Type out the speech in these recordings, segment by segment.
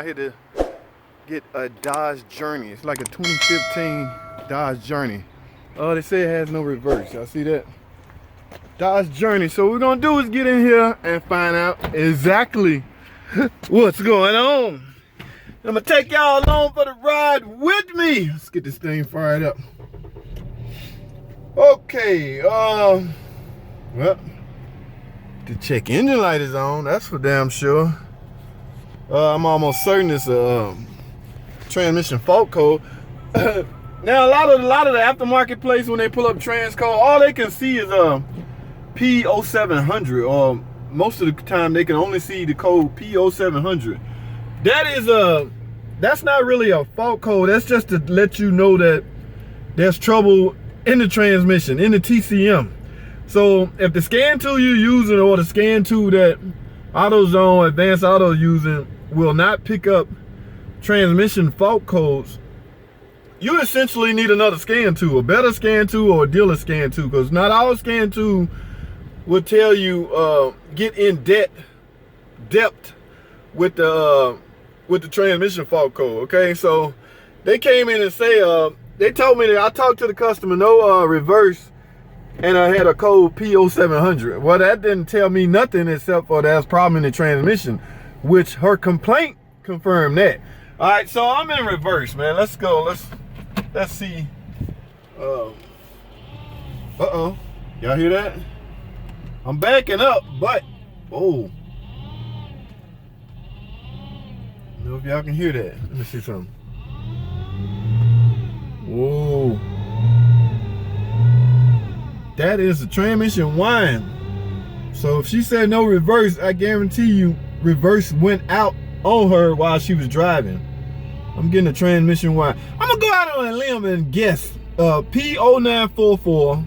out here to get a Dodge Journey. It's like a 2015 Dodge Journey. Oh, they say it has no reverse. Y'all see that? Dodge Journey. So what we're gonna do is get in here and find out exactly what's going on. I'm gonna take y'all along for the ride with me. Let's get this thing fired up. Okay, well, the check engine light is on, that's for damn sure. I'm almost certain it's a transmission fault code. Now a lot of the aftermarket places, when they pull up trans code, all they can see is P0700, or most of the time they can only see the code P0700. That's not really a fault code. That's just to let you know that there's trouble in the transmission, in the TCM. So if the scan tool you're using, or the scan tool that AutoZone Advanced Auto using, will not pick up transmission fault codes, you essentially need another scan tool, a better scan tool or a dealer scan tool, because not all scan tool will tell you get in depth with the transmission fault code. Okay, so they came in and say they told me that I talked to the customer, no reverse, and I had a code P0700. Well, that didn't tell me nothing except for there's a problem in the transmission, which her complaint confirmed that. All right, so I'm in reverse, man. Let's go. Let's see. Uh-oh. Y'all hear that? I'm backing up, but oh. I don't know if y'all can hear that. Let me see something. Whoa. That is the transmission whine. So if she said no reverse, I guarantee you reverse went out on her while she was driving. I'm getting a transmission whine. I'm gonna go out on a limb and guess P0944,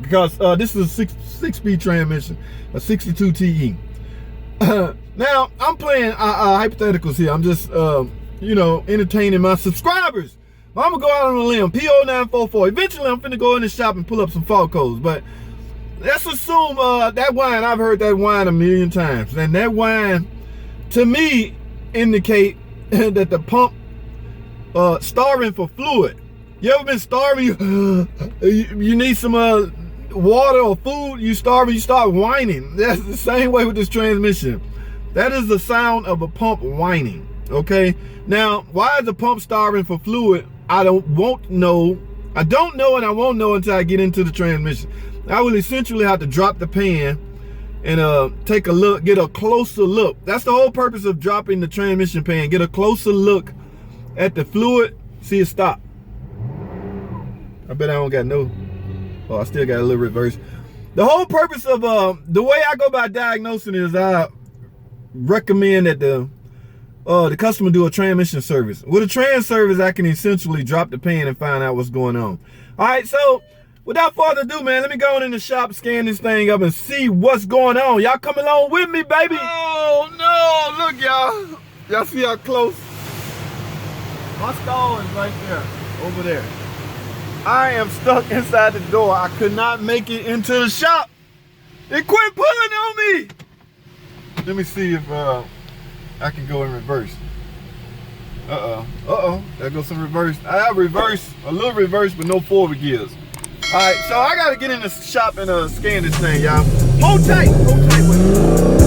because this is a six-speed transmission, a 62TE. Now I'm playing hypotheticals here. I'm just you know, entertaining my subscribers. I'm gonna go out on a limb, P0944. Eventually I'm finna go in the shop and pull up some fault codes, but let's assume that whine, I've heard that whine a million times, and that whine to me indicate that the pump starving for fluid. You ever been starving? You need some water or food, you starving, you start whining. That's the same way with this transmission. That is the sound of a pump whining. Okay, now why is the pump starving for fluid? I don't know, and I won't know until I get into the transmission. I will essentially have to drop the pan and take a look, get a closer look. That's the whole purpose of dropping the transmission pan. Get a closer look at the fluid, see it stop. I bet I don't got no, oh, I still got a little reverse. The whole purpose of the way I go about diagnosing is I recommend that the customer do a transmission service. With a trans service, I can essentially drop the pan and find out what's going on. All right, so without further ado, man, let me go in the shop, scan this thing up, and see what's going on. Y'all come along with me, baby. Oh no, look, y'all. Y'all see how close? My stall is right there, over there. I am stuck inside the door. I could not make it into the shop. It quit pulling on me. Let me see if I can go in reverse. There goes some reverse. I have reverse, a little reverse, but no forward gears. All right, so I gotta get in the shop and scan this thing, y'all. Hold tight with me.